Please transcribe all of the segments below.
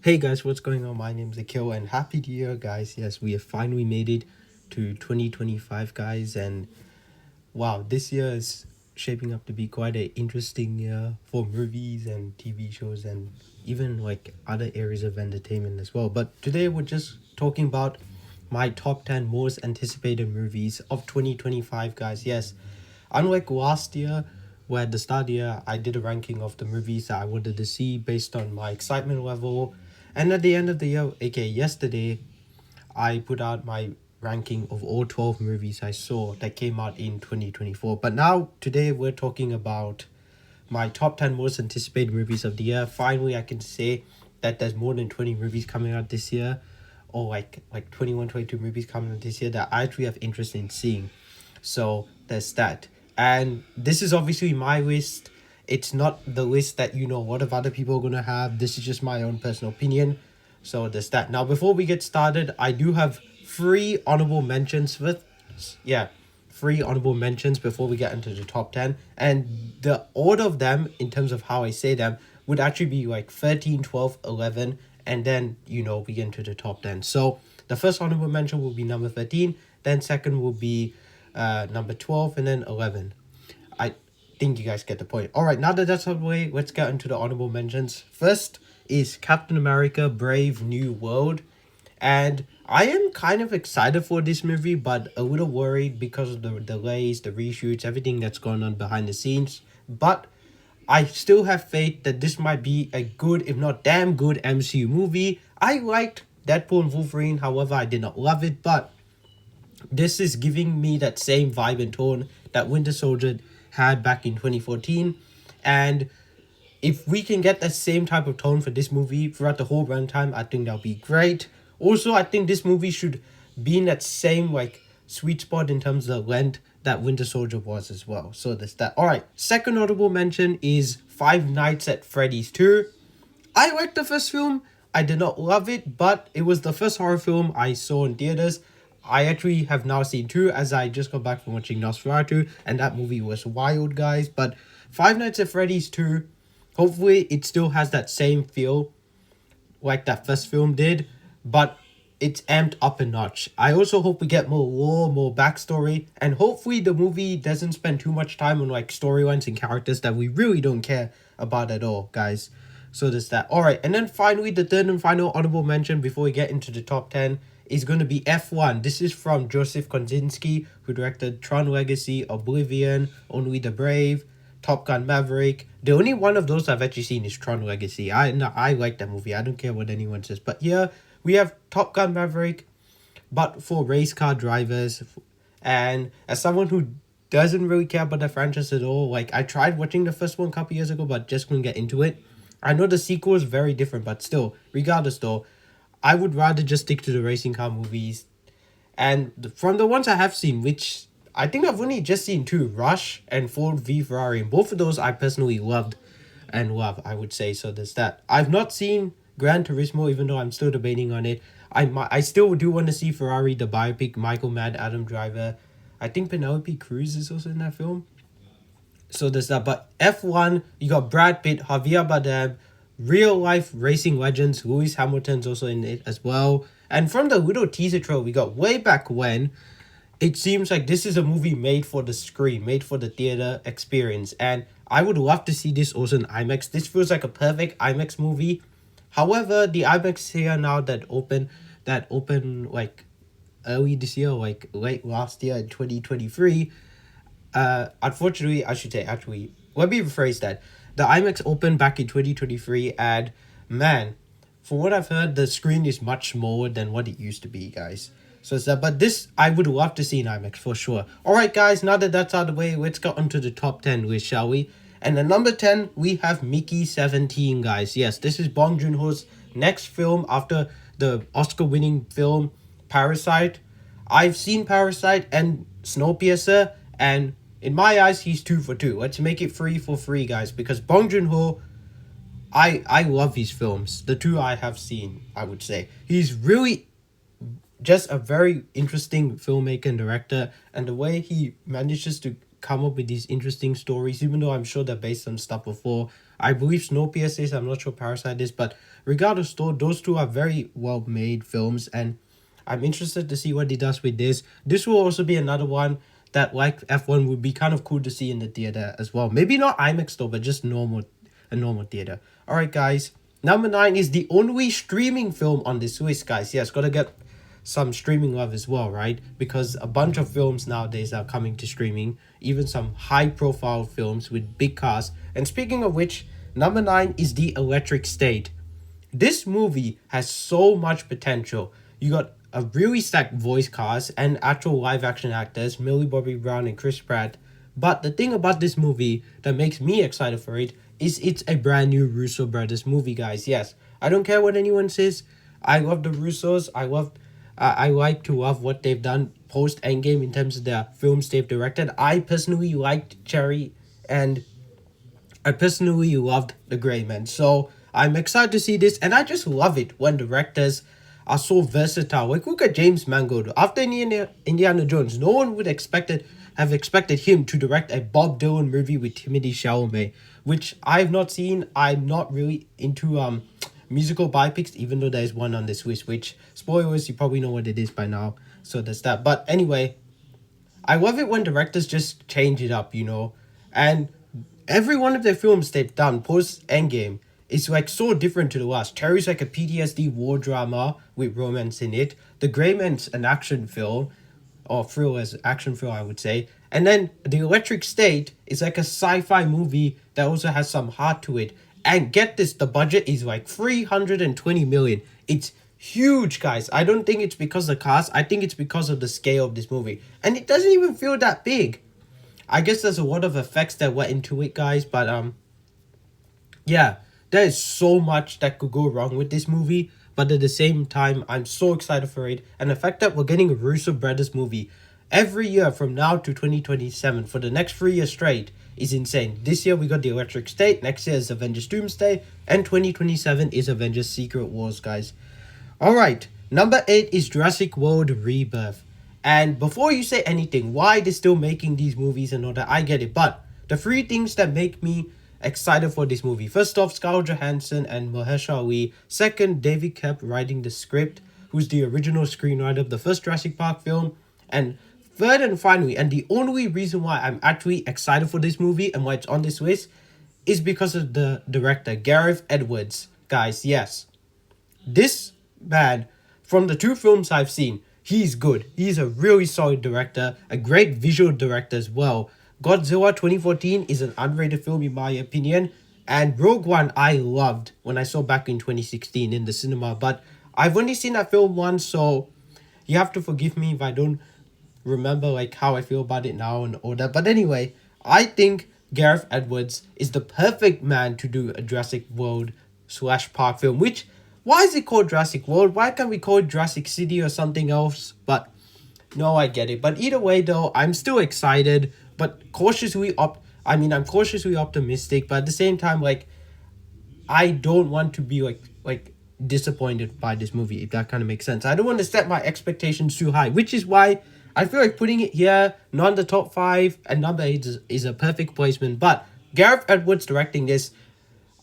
Hey guys, what's going on? My name's Akil and happy New Year, guys. Yes, we have finally made it to 2025, guys, and wow, this year is shaping up to be quite an interesting year for movies and TV shows and even like other areas of entertainment as well. But today we're just talking about my top 10 most anticipated movies of 2025, guys. Yes, unlike last year, where at the start of the year I did a ranking of the movies that I wanted to see based on my excitement level, and at the end of the year, aka yesterday, I put out my ranking of all 12 movies I saw that came out in 2024. But now, today, we're talking about my top 10 most anticipated movies of the year. Finally, I can say that there's more than 20 movies coming out this year, or like 21, 22 movies coming out this year that I actually have interest in seeing. So there's that. And this is obviously my list. It's not the list that you know what of other people are gonna have. This is just my own personal opinion. So there's that. Now before we get started, I do have three honorable mentions with yeah, three honorable mentions before we get into the top 10. And the order of them in terms of how I say them would actually be like 13, 12, 11, and then we get into the top 10. So the first honorable mention will be number 13, then second will be number 12, and then 11. I think you guys get the point. All right, now that that's out of the way, let's get into the honorable mentions. First is Captain America Brave New World. And I am kind of excited for this movie, but a little worried because of the delays, the reshoots, everything that's going on behind the scenes. But I still have faith that this might be a good, if not damn good, MCU movie. I liked Deadpool and Wolverine, however, I did not love it, but this is giving me that same vibe and tone that Winter Soldier had back in 2014. And if we can get that same type of tone for this movie throughout the whole runtime, I think that'll be great. Also, I think this movie should be in that same like sweet spot in terms of the length that Winter Soldier was as well. So there's that. Alright, second notable mention is Five Nights at Freddy's 2. I liked the first film. I did not love it, but it was the first horror film I saw in theaters. I actually have now seen two as I just got back from watching Nosferatu, and that movie was wild, guys. But Five Nights at Freddy's 2, hopefully it still has that same feel like that first film did, but it's amped up a notch. I also hope we get more lore, more backstory, and hopefully the movie doesn't spend too much time on like storylines and characters that we really don't care about at all, guys. So there's that. Alright, and then finally, the third and final honorable mention before we get into the top 10 is going to be F1. This is from Joseph Kosinski, who directed Tron Legacy, Oblivion, Only the Brave, Top Gun Maverick. The only one of those I've actually seen is Tron Legacy. I like that movie. I don't care what anyone says. But here we have Top Gun Maverick, but for race car drivers. And as someone who doesn't really care about the franchise at all, like I tried watching the first one a couple years ago, but just couldn't get into it. I know the sequel is very different, but still, regardless though, I would rather just stick to the racing car movies. And from the ones I have seen, which I think I've only just seen two, Rush and Ford v Ferrari, and both of those I personally loved and love, I would say. So there's that. I've not seen Gran Turismo, even though I'm still debating on it. I still do want to see Ferrari, the biopic, Michael Mann, Adam Driver. I think Penelope Cruz is also in that film. So there's that. But F1, you got Brad Pitt, Javier Bardem, real life racing legends. Lewis Hamilton's also in it as well. And from the little teaser trailer we got way back when, it seems like this is a movie made for the screen, made for the theater experience. And I would love to see this also in IMAX. This feels like a perfect IMAX movie. However, the IMAX here now that open like early this year, like late last year in 2023, unfortunately, I should say, actually, let me rephrase that. The IMAX opened back in 2023, and man, for what I've heard, the screen is much smaller than what it used to be, guys. So it's that, but this I would love to see in IMAX for sure. Alright, guys, now that that's out of the way, let's get onto the top 10 list, shall we? And at number 10, we have Mickey 17, guys. Yes, this is Bong Joon-ho's next film after the Oscar-winning film Parasite. I've seen Parasite and Snowpiercer, and in my eyes, he's 2 for 2. Let's make it 3 for 3, guys, because Bong Joon-ho, I love his films. The two I have seen, I would say. He's really just a very interesting filmmaker and director, and the way he manages to come up with these interesting stories, even though I'm sure they're based on stuff before, I believe Snowpiercer is. I'm not sure Parasite is, but regardless, though, those two are very well made films, and I'm interested to see what he does with this. This will also be another one that, like F1, would be kind of cool to see in the theater as well. Maybe not IMAX though, but just a normal theater. All right, guys. Number 9 is the only streaming film on this list, guys. Yes, gotta get some streaming love as well, right? Because a bunch of films nowadays are coming to streaming, even some high profile films with big casts. And speaking of which, number 9 is The Electric State. This movie has so much potential. You got a really stacked voice cast and actual live action actors, Millie Bobby Brown and Chris Pratt. But the thing about this movie that makes me excited for it is it's a brand new Russo brothers movie, guys. Yes, I don't care what anyone says. I love the Russos. I like to love what they've done post Endgame in terms of the films they've directed. I personally liked Cherry, and I personally loved The Gray Man. So I'm excited to see this, and I just love it when directors are so versatile. Like, look at James Mangold. After Indiana Jones, no one would have expected him to direct a Bob Dylan movie with Timothée Chalamet, which I've not seen. I'm not really into musical biopics, even though there's one on this list, which, spoilers, you probably know what it is by now. So there's that. But anyway, I love it when directors just change it up, you know. And every one of their films they've done post Endgame is like so different to the last. Terry's like a PTSD war drama with romance in it. The Grey Man's an action film, or thriller, action film, I would say. And then The Electric State is like a sci-fi movie that also has some heart to it. And get this, the budget is like 320 million. It's huge, guys. I don't think it's because of the cast. I think it's because of the scale of this movie. And it doesn't even feel that big. I guess there's a lot of effects that went into it, guys. But yeah, there is so much that could go wrong with this movie. But at the same time, I'm so excited for it. And the fact that we're getting a Russo Brothers movie every year from now to 2027 for the next 3 years straight is insane. This year we got The Electric State, next year is Avengers Doomsday, and 2027 is Avengers Secret Wars, guys. Alright, number 8 is Jurassic World Rebirth. And before you say anything, why they're still making these movies and all that, I get it. But the 3 things that make me excited for this movie. First off, Scarlett Johansson and Mahershala Ali. Second, David Koepp writing the script, who's the original screenwriter of the first Jurassic Park film. And third and finally, and the only reason why I'm actually excited for this movie and why it's on this list is because of the director, Gareth Edwards. Guys, yes. This man, from the 2 films I've seen, he's good. He's a really solid director, a great visual director as well. Godzilla 2014 is an underrated film in my opinion, and Rogue One I loved when I saw back in 2016 in the cinema, but I've only seen that film once, so you have to forgive me if I don't remember like how I feel about it now and all that. But anyway, I think Gareth Edwards is the perfect man to do a Jurassic World / Park film, which, why is it called Jurassic World? Why can't we call it Jurassic City or something else? But no, I get it. But either way though, I'm still excited, but I'm cautiously optimistic, but at the same time, like, I don't want to be like disappointed by this movie, if that kind of makes sense. I don't want to set my expectations too high, which is why I feel like putting it here, not in the top 5, and number 8 is a perfect placement. But Gareth Edwards directing this,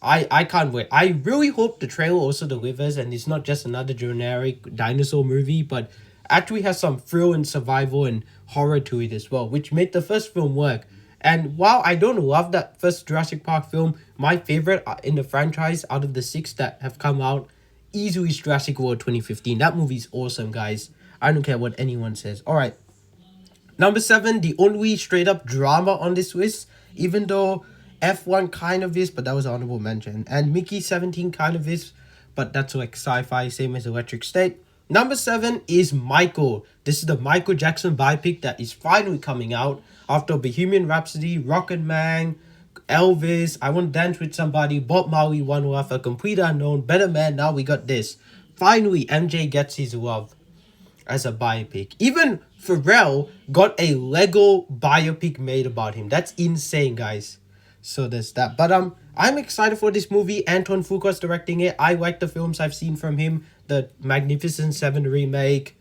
I can't wait. I really hope the trailer also delivers and it's not just another generic dinosaur movie, but actually has some thrill and survival and horror to it as well, which made the first film work. And while I don't love that first Jurassic Park film, my favorite in the franchise out of the 6 that have come out easily is Jurassic World 2015. That movie's awesome, guys. I don't care what anyone says. Alright. Number 7, the only straight up drama on this list, even though F1 kind of is, but that was an honorable mention. And Mickey 17 kind of is, but that's like sci-fi, same as Electric State. Number 7 is Michael. This is the Michael Jackson biopic that is finally coming out after Bohemian Rhapsody, Rocket Man, Elvis, I Want to Dance with Somebody, Bob Marley, One Love, A Complete Unknown, Better Man. Now we got this. Finally, MJ gets his love as a biopic. Even Pharrell got a Lego biopic made about him. That's insane, guys. So there's that. But I'm excited for this movie. Anton Fuqua's directing it. I like the films I've seen from him. The Magnificent Seven remake,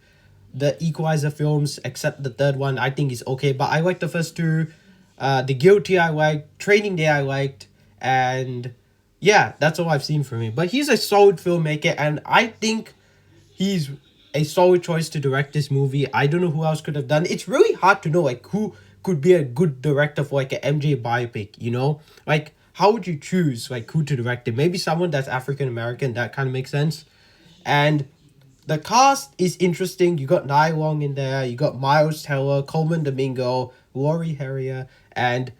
the Equalizer films, except the third one I think is okay. But I like the first 2. The Guilty I liked, Training Day I liked, and Yeah, that's all I've seen from him. But he's a solid filmmaker, and I think he's a solid choice to direct this movie. I don't know who else could have done. It's really hard to know like who could be a good director for like an MJ biopic. You know, like how would you choose like who to direct it? Maybe someone that's African American. That kind of makes sense. And the cast is interesting. You got Nia Long in there. You got Miles Teller, Coleman Domingo, Laurie Harrier, and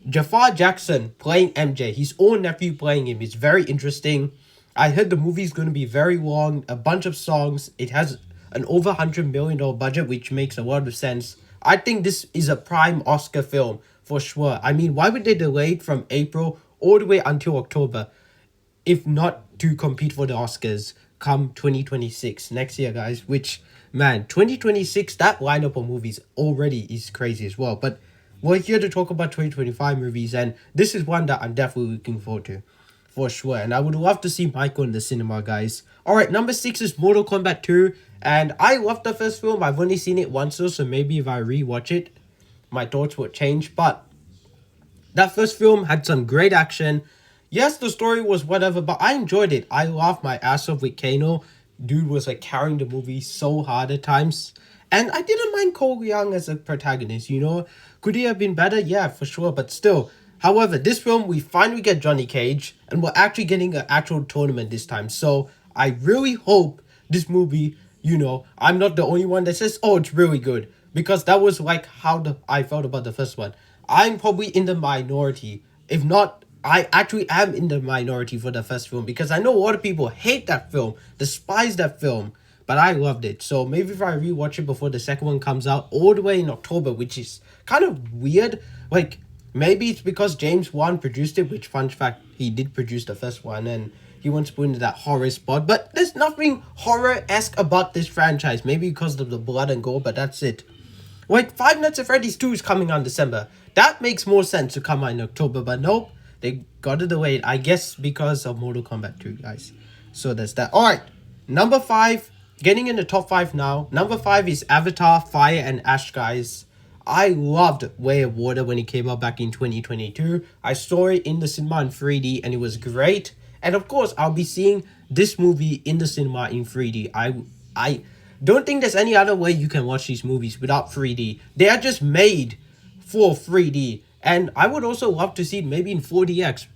Jafar Jackson playing MJ. His own nephew playing him. It's very interesting. I heard the movie is going to be very long. A bunch of songs. It has an over $100 million budget, which makes a lot of sense. I think this is a prime Oscar film for sure. I mean, why would they delay it from April all the way until October? If not to compete for the Oscars come 2026 next year, guys. Which, man, 2026, that lineup of movies already is crazy as well. But we're here to talk about 2025 movies, and this is one that I'm definitely looking forward to for sure. And I would love to see Michael in the cinema, guys. Alright, number 6 is Mortal Kombat 2. And I love the first film. I've only seen it once though, so maybe if I rewatch it, my thoughts would change. But that first film had some great action. Yes, the story was whatever, but I enjoyed it. I laughed my ass off with Kano. Dude was like carrying the movie so hard at times. And I didn't mind Cole Young as a protagonist, you know. Could he have been better? Yeah, for sure, but still. However, this film, we finally get Johnny Cage, and we're actually getting an actual tournament this time. So I really hope this movie, you know, I'm not the only one that says, oh, it's really good. Because that was like how I felt about the first one. I'm probably in the minority. If not, I actually am in the minority for the first film because I know a lot of people hate that film, despise that film, but I loved it. So maybe if I rewatch it before the second one comes out all the way in October, which is kind of weird. Like maybe it's because James Wan produced it, which fun fact, he did produce the first one and he wants to put into that horror spot. But there's nothing horror-esque about this franchise. Maybe because of the blood and gore, but that's it. Like, Five Nights at Freddy's 2 is coming out in December. That makes more sense to come out in October, but nope. They got it delayed, I guess because of Mortal Kombat 2, guys. So that's that. Alright, number 5. Getting in the top 5 now. Number 5 is Avatar, Fire and Ash, guys. I loved Way of Water when it came out back in 2022. I saw it in the cinema in 3D and it was great. And of course, I'll be seeing this movie in the cinema in 3D. I don't think there's any other way you can watch these movies without 3D. They are just made for 3D. And I would also love to see it maybe in 4DX.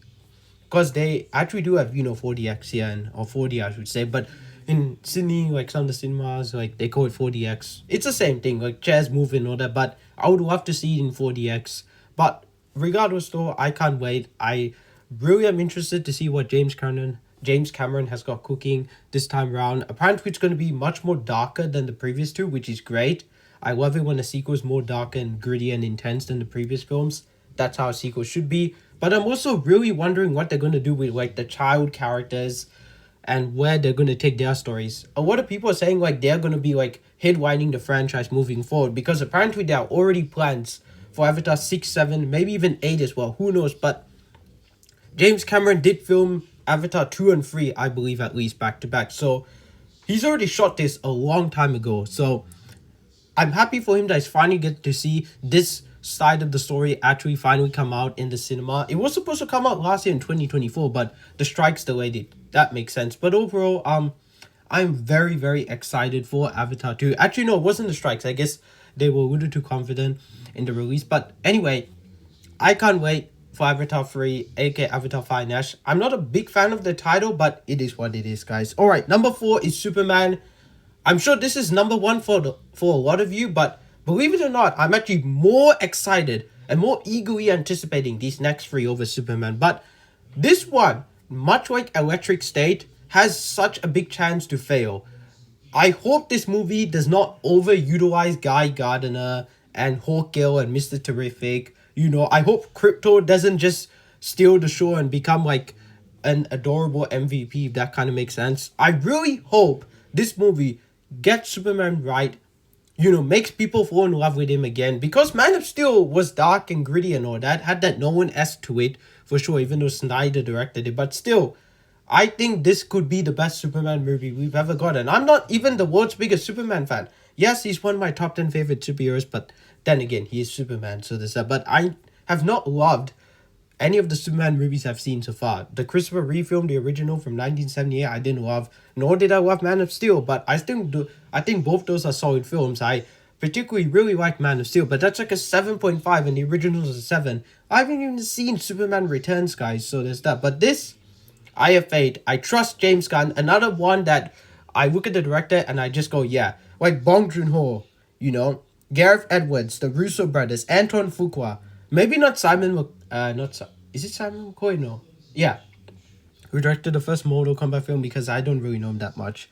Because they actually do have, you know, 4DX here, and, or 4D I should say. But in Sydney, like some of the cinemas, like they call it 4DX. It's the same thing, like chairs move and all that. But I would love to see it in 4DX. But regardless though, I can't wait. I really am interested to see what James Cameron has got cooking this time around. Apparently it's going to be much more darker than the previous two, which is great. I love it when a sequel is more darker and gritty and intense than the previous films. That's how a sequel should be. But I'm also really wondering what they're going to do with like the child characters and where they're going to take their stories. A lot of people are saying like they're going to be like headlining the franchise moving forward because apparently there are already plans for Avatar 6, 7, maybe even 8 as well. Who knows? But James Cameron did film Avatar 2 and 3, I believe, at least back to back. So he's already shot this a long time ago. So I'm happy for him that he's finally get to see this side of the story actually finally come out in the cinema. It was supposed to come out last year in 2024, but the strikes delayed it. That makes sense. But overall, I'm very, very excited for Avatar 2. Actually, no, it wasn't the strikes. I guess they were a little too confident in the release. But anyway, I can't wait for Avatar 3, aka Avatar Fire and Ash. I'm not a big fan of the title, but it is what it is, guys. Alright, number 4 is Superman. I'm sure this is number 1 for a lot of you, but believe it or not, I'm actually more excited and more eagerly anticipating these next 3 over Superman. But this one, much like Electric State, has such a big chance to fail. I hope this movie does not overutilize Guy Gardner and Hawkgirl and Mr. Terrific. You know, I hope Crypto doesn't just steal the show and become like an adorable MVP, if that kind of makes sense. I really hope this movie gets Superman right, you know, makes people fall in love with him again. Because Man of Steel was dark and gritty and all that, had that Nolan-esque to it, for sure, even though Snyder directed it. But still, I think this could be the best Superman movie we've ever gotten. I'm not even the world's biggest Superman fan. Yes, he's one of my top 10 favorite superheroes, but then again, he is Superman, so there's that. But I have not loved any of the Superman movies I've seen so far. The Christopher Reeve film, the original from 1978, I didn't love, nor did I love Man of Steel, but I think both those are solid films. I particularly really like Man of Steel, but that's like a 7.5 and the original is a 7. I haven't even seen Superman Returns, guys, so there's that. But this, I have faith. I trust James Gunn. Another one that I look at the director and I just go, yeah. Like Bong Joon-ho, you know, Gareth Edwards, the Russo brothers, Anton Fuqua. Maybe not Simon is it Simon McCoy? No. Yeah. Who directed the first Mortal Kombat film, because I don't really know him that much.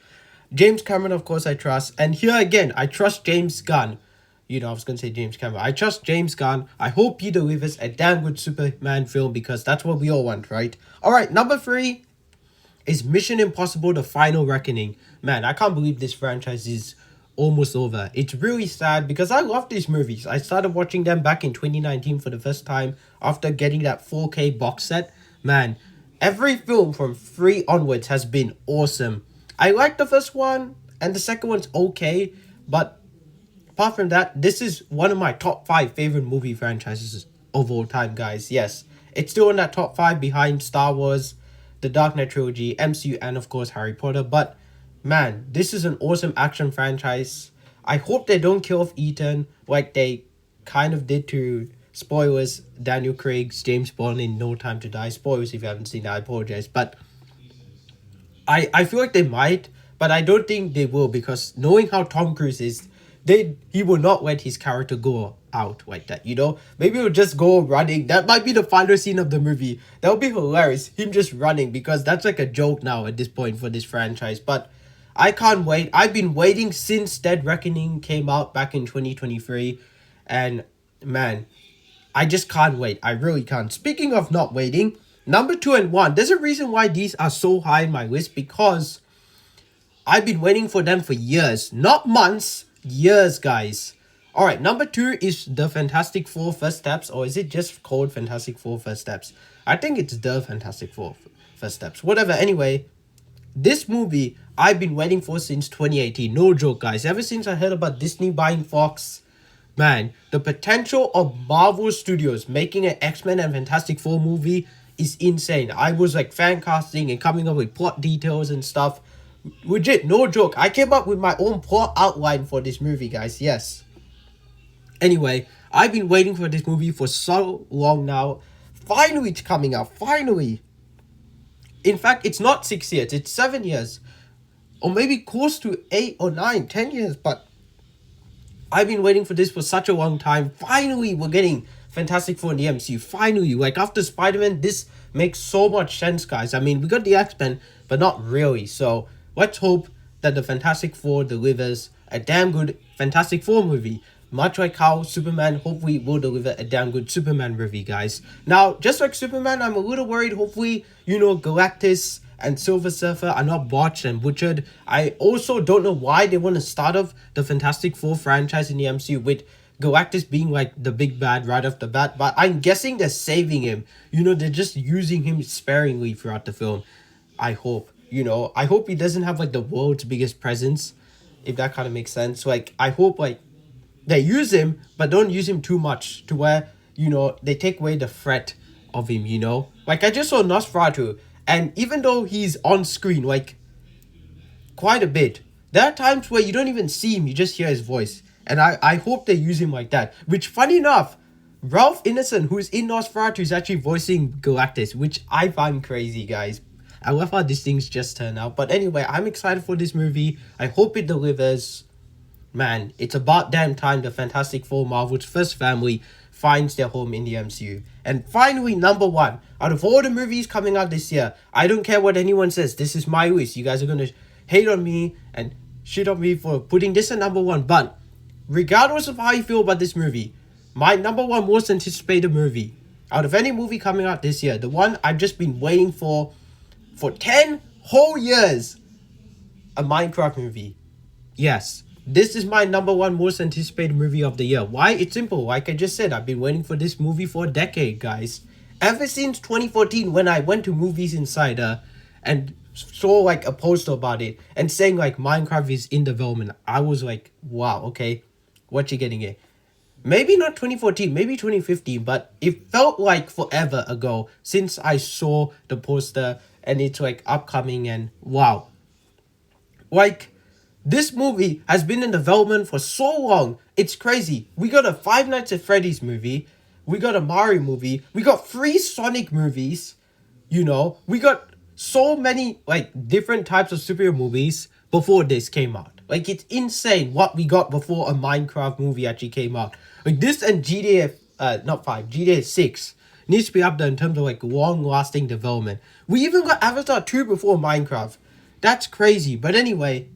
James Cameron, of course, I trust. And here again, I trust James Gunn. You know, I was going to say James Cameron. I trust James Gunn. I hope he delivers a damn good Superman film, because that's what we all want, right? All right, number 3 is Mission Impossible: The Final Reckoning. Man, I can't believe this franchise is almost over. It's really sad because I love these movies. I started watching them back in 2019 for the first time after getting that 4K box set. Man, every film from 3 onwards has been awesome. I like the first one and the second one's okay, but apart from that, this is one of my top 5 favorite movie franchises of all time, guys. Yes, it's still in that top 5 behind Star Wars, the Dark Knight trilogy, MCU, and of course Harry Potter. But man, this is an awesome action franchise. I hope they don't kill off Ethan like they kind of did to, spoilers, Daniel Craig's James Bond in No Time to Die. Spoilers if you haven't seen that, I apologize. But I feel like they might, but I don't think they will, because knowing how Tom Cruise is, he will not let his character go out like that, you know? Maybe he'll just go running. That might be the final scene of the movie. That would be hilarious, him just running, because that's like a joke now at this point for this franchise. But I can't wait. I've been waiting since Dead Reckoning came out back in 2023. And man, I just can't wait. I really can't. Speaking of not waiting, number 2 and 1. There's a reason why these are so high in my list, because I've been waiting for them for years. Not months, years, guys. Alright, number 2 is The Fantastic Four First Steps, or is it just called Fantastic Four First Steps? I think it's The Fantastic Four First Steps. Whatever, anyway. This movie, I've been waiting for since 2018. No joke, guys. Ever since I heard about Disney buying Fox, man, the potential of Marvel Studios making an X-Men and Fantastic Four movie is insane. I was like fan casting and coming up with plot details and stuff. Legit, no joke. I came up with my own plot outline for this movie, guys. Yes. Anyway, I've been waiting for this movie for so long now. Finally, it's coming out. Finally. In fact, it's not 6 years. It's 7 years. Or maybe close to 8 or 9, 10 years. But I've been waiting for this for such a long time. Finally, we're getting Fantastic Four in the MCU. Finally. Like, after Spider-Man, this makes so much sense, guys. I mean, we got the X-Men, but not really. So, let's hope that the Fantastic Four delivers a damn good Fantastic Four movie. Much like how Superman hopefully will deliver a damn good Superman movie, guys. Now, just like Superman, I'm a little worried. Hopefully, you know, Galactus and Silver Surfer are not botched and butchered. I also don't know why they want to start off the Fantastic Four franchise in the MCU with Galactus being like the big bad right off the bat. But I'm guessing they're saving him. You know, they're just using him sparingly throughout the film. I hope. You know, I hope he doesn't have like the world's biggest presence, if that kind of makes sense. Like, I hope like they use him, but don't use him too much to where, you know, they take away the threat of him, you know? Like, I just saw Nosferatu, and even though he's on screen, like, quite a bit, there are times where you don't even see him, you just hear his voice. And I hope they use him like that. Which, funny enough, Ralph Ineson, who's in Nosferatu, is actually voicing Galactus, which I find crazy, guys. I love how these things just turn out. But anyway, I'm excited for this movie. I hope it delivers. Man, it's about damn time the Fantastic Four, Marvel's first family, finds their home in the MCU. And finally, number 1. Out of all the movies coming out this year, I don't care what anyone says. This is my list. You guys are going to hate on me and shit on me for putting this at number 1. But regardless of how you feel about this movie, my number 1 most anticipated movie out of any movie coming out this year, the one I've just been waiting for 10 whole years, a Minecraft movie. Yes, this is my number 1 most anticipated movie of the year. Why? It's simple. Like I just said, I've been waiting for this movie for a decade, guys. Ever since 2014, when I went to Movies Insider and saw like a poster about it and saying like Minecraft is in development, I was like, wow, okay, what you getting here? maybe not 2014, maybe 2015, but it felt like forever ago since I saw the poster and it's like upcoming. And wow, like, this movie has been in development for so long. It's crazy. We got a Five Nights at Freddy's movie. We got a Mario movie. We got three Sonic movies. You know, we got so many like different types of superhero movies before this came out. Like, it's insane what we got before a Minecraft movie actually came out. Like, this and GTA, not 5, GTA 6 needs to be up there in terms of like long lasting development. We even got Avatar 2 before Minecraft. That's crazy. But anyway,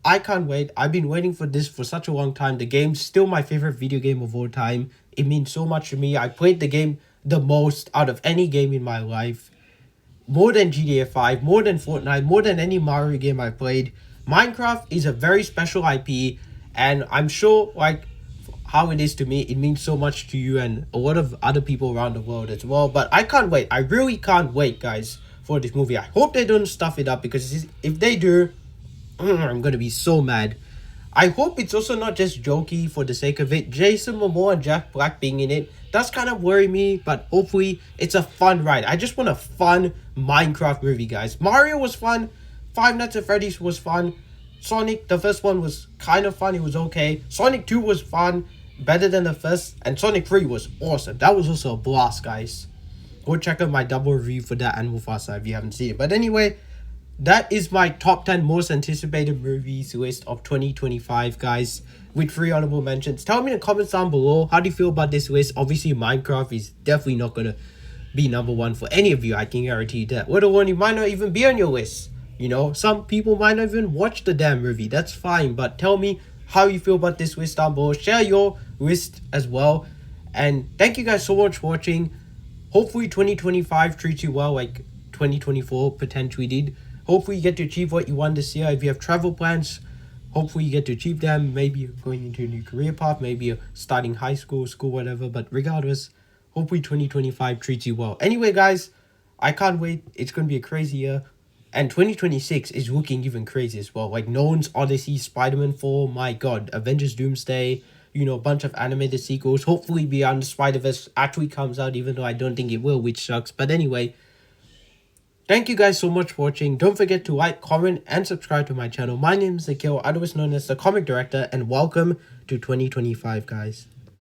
I can't wait. I've been waiting for this for such a long time. The game's still my favorite video game of all time. It means so much to me. I played the game the most out of any game in my life. More than GTA 5, more than Fortnite, more than any Mario game I played. Minecraft is a very special IP, and I'm sure, like, how it is to me, it means so much to you and a lot of other people around the world as well. But I can't wait. I really can't wait, guys, for this movie. I hope they don't stuff it up, because if they do, I'm gonna be so mad. I hope it's also not just jokey for the sake of it. Jason Momoa and Jack Black being in it does kind of worry me, but hopefully it's a fun ride. I just want a fun Minecraft movie, guys. Mario was fun. Five Nights at Freddy's was fun. Sonic, the first one was kind of fun. It was okay. Sonic 2 was fun, better than the first. And Sonic 3 was awesome. That was also a blast, guys. Go check out my double review for that Animal Fast if you haven't seen it. But anyway, that is my top 10 most anticipated movies list of 2025, guys, with 3 honorable mentions. Tell me in the comments down below, how do you feel about this list? Obviously, Minecraft is definitely not going to be number one for any of you, I can guarantee you that. Let alone, it might not even be on your list. You know, some people might not even watch the damn movie. That's fine, but tell me how you feel about this list down below. Share your list as well. And thank you guys so much for watching. Hopefully 2025 treats you well like 2024 potentially did. Hopefully you get to achieve what you want this year. If you have travel plans, hopefully you get to achieve them. Maybe you're going into a new career path. Maybe you're starting high school, whatever. But regardless, hopefully 2025 treats you well. Anyway, guys, I can't wait. It's going to be a crazy year. And 2026 is looking even crazy as well. Like Nolan's Odyssey, Spider-Man 4, my god, Avengers Doomsday, you know, a bunch of animated sequels. Hopefully Beyond the Spider-Verse actually comes out, even though I don't think it will, which sucks. But anyway, thank you guys so much for watching. Don't forget to like, comment, and subscribe to my channel. My name is Nikhil, otherwise known as the Comic Director, and welcome to 2025, guys.